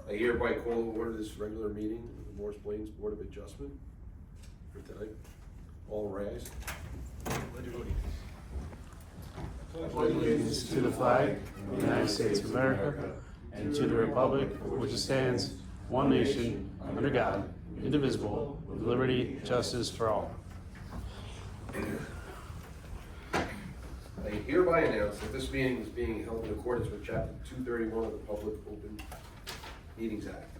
I hereby call to order this regular meeting of the Morris Plains Board of Adjustment for tonight. All rise. Pledge of Allegiance to the flag of the United States of America and to the republic for which it stands, one nation, under God, indivisible, with liberty and justice for all. I hereby announce that this meeting is being held in accordance with Chapter 231 of the Public Open Meetings Act.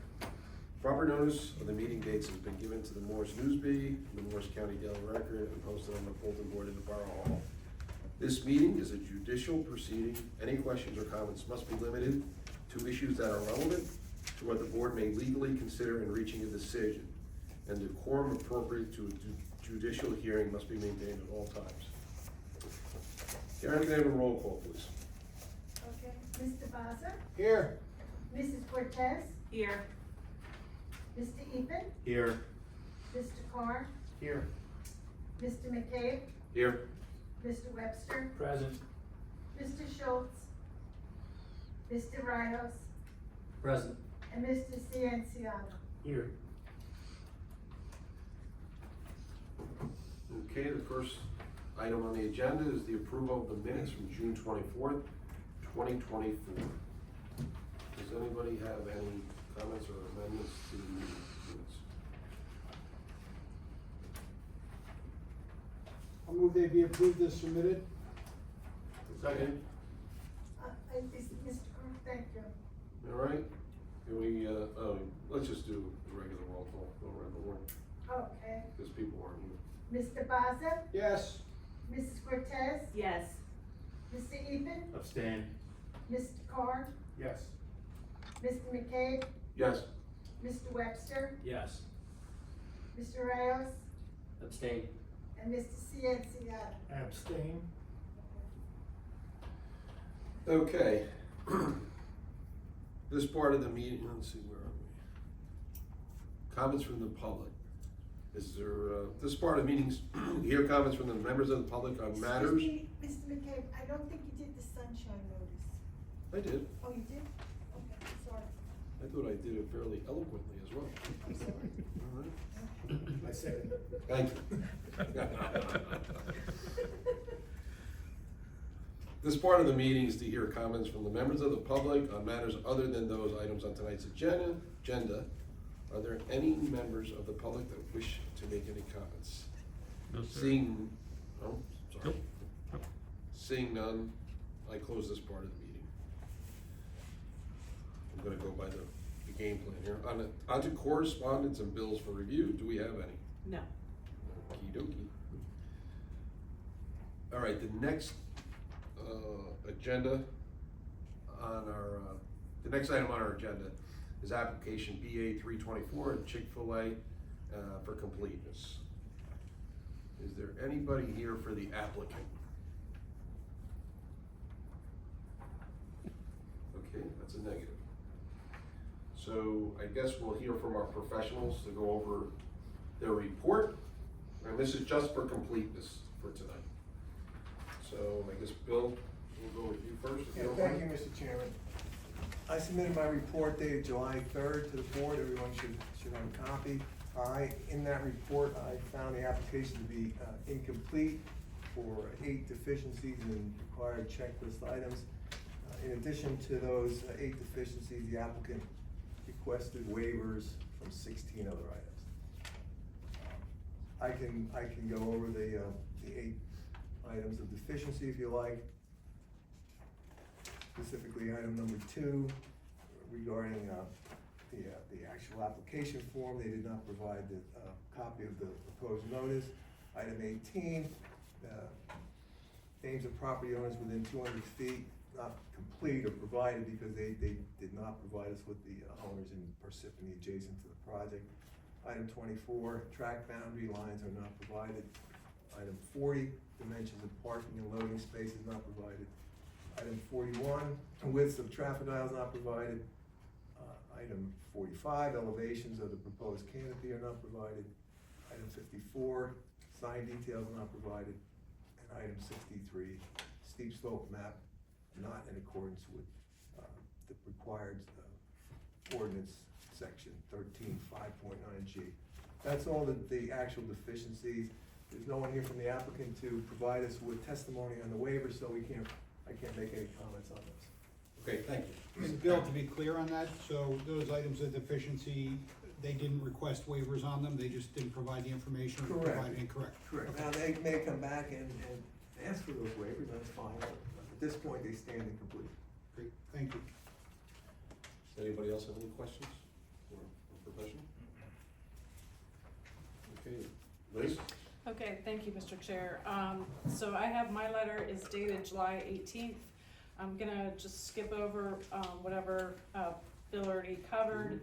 Proper notice of the meeting dates has been given to the Morris Newsbee, the Morris County Daily Record, and posted on the bulletin board in the Borough Hall. This meeting is a judicial proceeding. Any questions or comments must be limited to issues that are relevant to what the board may legally consider in reaching a decision, and the quorum appropriate to a judicial hearing must be maintained at all times. Karen, can I have a roll call, please? Okay, Mr. Baza? Here. Mrs. Cortez? Here. Mr. Ethan? Here. Mr. Carr? Here. Mr. McCabe? Here. Mr. Webster? Present. Mr. Schultz? Mr. Rios? Present. And Mr. Cienciano? Here. Okay, the first item on the agenda is the approval of the minutes from June 24th, 2024. Does anybody have any comments or amendments to the meeting minutes? I'll move they be approved as submitted. Second. Mr. Carr, thank you. All right, can we, let's just do the regular roll call, go around the horn, Okay. because people aren't here. Mr. Baza? Yes. Mrs. Cortez? Yes. Mr. Ethan? Abstain. Mr. Carr? Yes. Mr. McCabe? Yes. Mr. Webster? Yes. Mr. Rios? Abstain. And Mr. Cienciano? Abstain. Okay. This part of the meeting, let's see, where are we? Comments from the public. Is there, this part of meetings, hear comments from the members of the public on matters? Excuse me, Mr. McCabe, I don't think you did the sunshine notice. I did. Oh, you did? Okay, sorry. I thought I did it fairly eloquently as well. I'm sorry. All right. I said it. Thank you. This part of the meeting is to hear comments from the members of the public on matters other than those items on tonight's agenda. Are there any members of the public that wish to make any comments? No, sir. Seeing, oh, sorry. Nope. Seeing none, I close this part of the meeting. I'm gonna go by the game plan here. On to correspondence and bills for review. Do we have any? No. Okey dokey. All right, the next agenda on our, the next item on our agenda is application BA 324 at Chick-Fil-A for completeness. Is there anybody here for the applicant? Okay, that's a negative. So I guess we'll hear from our professionals to go over their report. And this is just for completeness for tonight. So I guess Bill, we'll go with you first. if Yeah, you don't thank you, mind. Mr. Chairman. I submitted my report dated July 3rd to the board. Everyone should have a copy. In that report, I found the application to be incomplete for 8 deficiencies and required checklist items. In addition to those 8 deficiencies, the applicant requested waivers from 16 other items. I can go over the 8 items of deficiency if you like. Specifically, item number 2 regarding the actual application form. They did not provide the copy of the proposed notice. Item 18, names of property owners within 200 feet not complete or provided because they did not provide us with the owners in Parsippany adjacent to the project. Item 24, track boundary lines are not provided. Item 40, dimensions of parking and loading spaces not provided. Item 41, widths of traffic aisles not provided. Item 45, elevations of the proposed canopy are not provided. Item 54, sign details not provided. And item 63, steep slope map not in accordance with the required ordinance section 13.5.9G. That's all the actual deficiencies. There's no one here from the applicant to provide us with testimony on the waiver, so I can't make any comments on this. Okay, thank you. And Bill, to be clear on that, so those items of deficiency, they didn't request waivers on them, they just didn't provide the information or Correct. provided incorrect? Correct. Now, they may come back and ask for those waivers, that's fine, but at this point, they stand incomplete. Great, thank you. Does anybody else have any questions or profession? Okay, Liz? Okay, thank you, Mr. Chair. So I have, my letter is dated July 18th. I'm gonna just skip over, whatever, Bill already covered.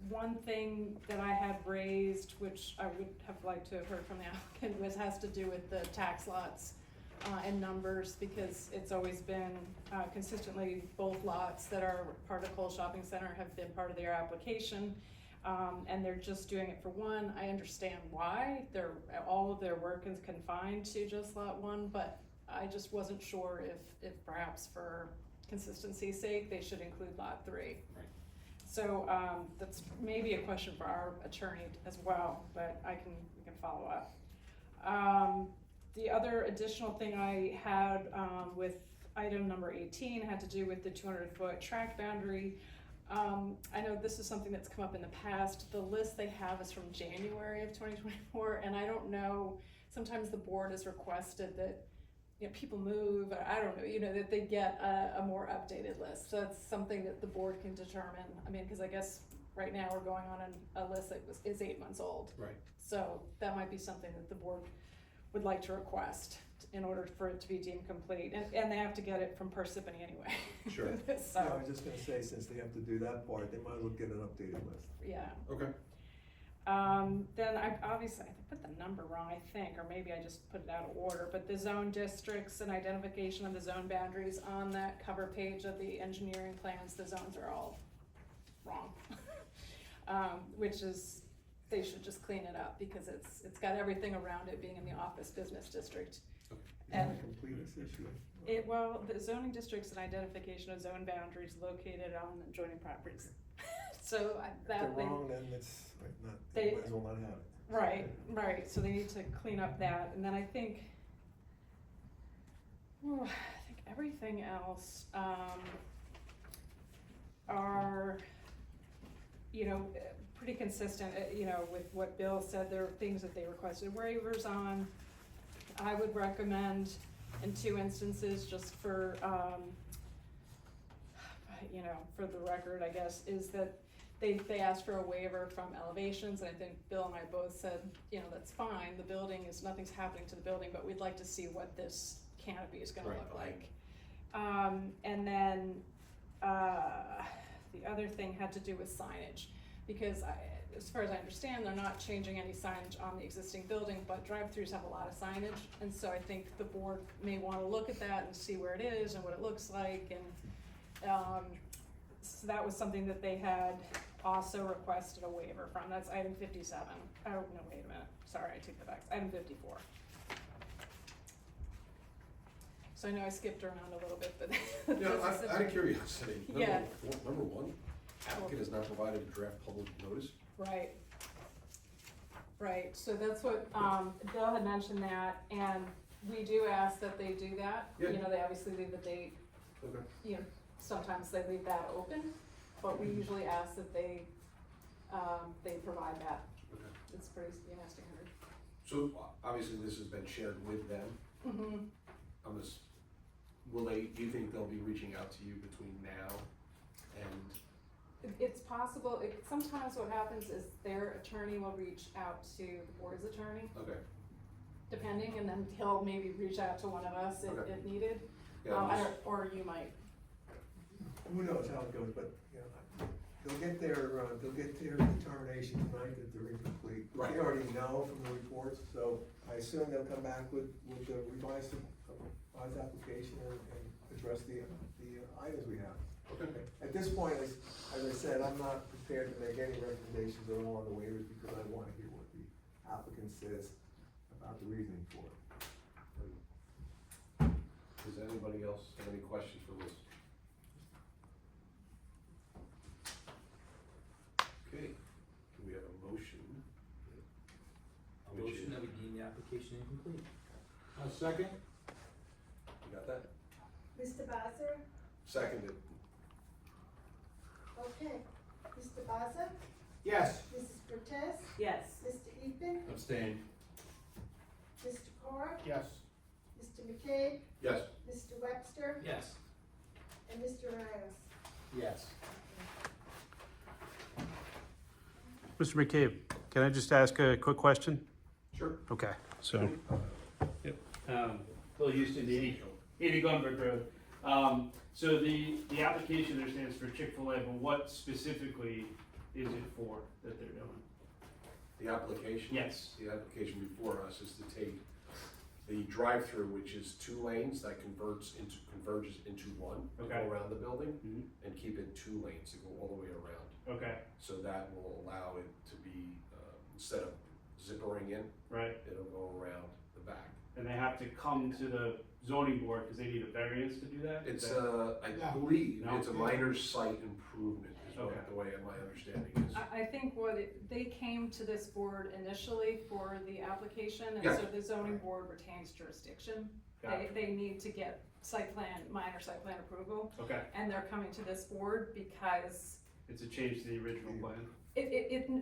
One thing that I had raised, which I would have liked to have heard from the applicant, has to do with the tax lots, and numbers, because it's always been, consistently, both lots that are part of Cole Shopping Center have been part of their application. And they're just doing it for one. I understand why. All of their work is confined to just lot one, but I just wasn't sure if perhaps for consistency's sake, they should include lot three. Right. So, that's maybe a question for our attorney as well, but we can follow up. The other additional thing I had, with item number 18 had to do with the 200-foot track boundary. I know this is something that's come up in the past. The list they have is from January of 2024, and I don't know, sometimes the board has requested that, people move, or I don't know, that they get a more updated list. So that's something that the board can determine. I mean, because I guess right now we're going on a list that is 8 months old. Right. So that might be something that the board would like to request in order for it to be deemed complete. And they have to get it from Parsippany anyway. Sure. So, Yeah, I was just gonna say, since they have to do that part, they might as well get an updated list. yeah. Okay. Then I put the number wrong, I think, or maybe I just put it out of order, but the zone districts and identification of the zone boundaries on that cover page of the engineering plans, the zones are all wrong. Which is, they should just clean it up, because it's got everything around it being in the office business district. And a completeness issue. The zoning districts and identification of zone boundaries located on adjoining properties. So If they're wrong, then it's they might as well not have it. Right, so they need to clean up that, and then I think everything else, are, pretty consistent, with what Bill said. There are things that they requested waivers on. I would recommend in 2 instances, just for, for the record, I guess, is that they asked for a waiver from elevations, and I think Bill and I both said, that's fine, nothing's happening to the building, but we'd like to see what this canopy is gonna look like. And then, the other thing had to do with signage, because as far as I understand, they're not changing any signage on the existing building, but drive-throughs have a lot of signage, and so I think the board may wanna look at that and see where it is and what it looks like, and, so that was something that they had also requested a waiver from. That's item 57. Oh, no, wait a minute. Sorry, I take that back. Item 54. So I know I skipped around a little bit, but. Out of curiosity, Yeah. number one, applicant has not provided a draft public notice. Right, so that's what, Bill had mentioned that, and we do ask that they do that. Yeah. They obviously leave the date, Okay. sometimes they leave that open, but we usually ask that they provide that. Okay. It's pretty standard. So obviously this has been shared with them. Mm-hmm. Do you think they'll be reaching out to you between now and? It's possible, sometimes what happens is their attorney will reach out to the board's attorney, Okay. depending, and then he'll maybe reach out to one of us Okay. if needed. Yeah, Or you might. Who knows how it goes, but, they'll get their determination tonight that they're incomplete. Right. They already know from the reports, so I assume they'll come back with the revised application and address the items we have. Okay. At this point, as I said, I'm not prepared to make any recommendations at all on the waivers, because I wanna hear what the applicant says about the reasoning for it. Does anybody else have any questions for Liz? application incomplete. Second? You got that? Mr. Bazar? Seconded. Okay. Mr. Bazar? Yes. Mrs. Cortez? Yes. Mr. Ethan? Abstain. Mr. Carr? Yes. Mr. McCabe? Yes. Mr. Webster? Yes. And Mr. Rios? Yes. Mr. McCabe, can I just ask a quick question? Sure. Okay, so. Yep. Bill Houston, 80 Gunberg Road. So the application there stands for Chick-Fil-A, but what specifically is it for that they're doing? The application? Yes. The application before us is to take the drive-through, which is 2 lanes that converges into one to Okay. go around the building, Mhm. and keep it 2 lanes to go all the way around. Okay, So that will allow it to be, instead of zippering in, right. it'll go around the back. And they have to come to the zoning board because they need a variance to do that? Is It's that- I No. believe, No? it's a minor site improvement is Okay. what, the way my understanding is. I think they came to this board initially for the application, and Yes. so the zoning board retains jurisdiction. Got it. They need to get minor site plan approval, Okay, and they're coming to this board because it's a change to the original plan.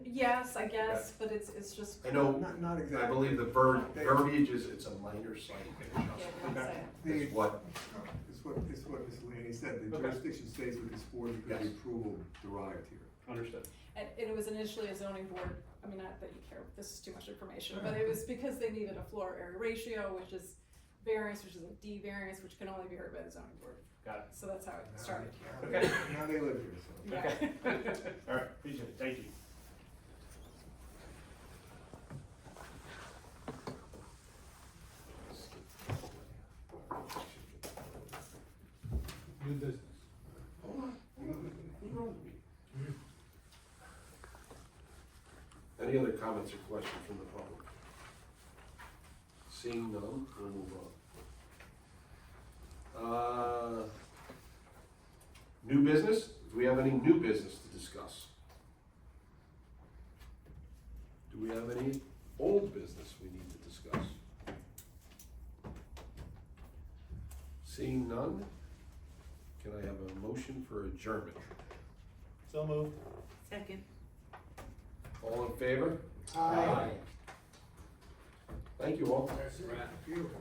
yes, I guess, but it's just. I know, Not exactly. I believe the verbiage is, it's a minor site Yeah, adjustment, that's it. is what, It's what Ms. Laney said, the Okay. jurisdiction stays with this board because the Yes. approval derived here. Understood. And it was initially a zoning board, I mean, not that you care, this is too much information, but it was because they needed a floor area ratio, which is variance, which is a D variance, which can only be heard by the zoning board. Got it. So that's how it started here. Okay. Now they live here, so. Yeah. Okay. All right, appreciate it, thank you. New business. Any other comments or questions from the public? Seeing none, we'll move on. New business? Do we have any new business to discuss? Do we have any old business we need to discuss? Seeing none, can I have a motion for adjournment? So moved. Second. All in favor? Aye. Thank you all. Beautiful.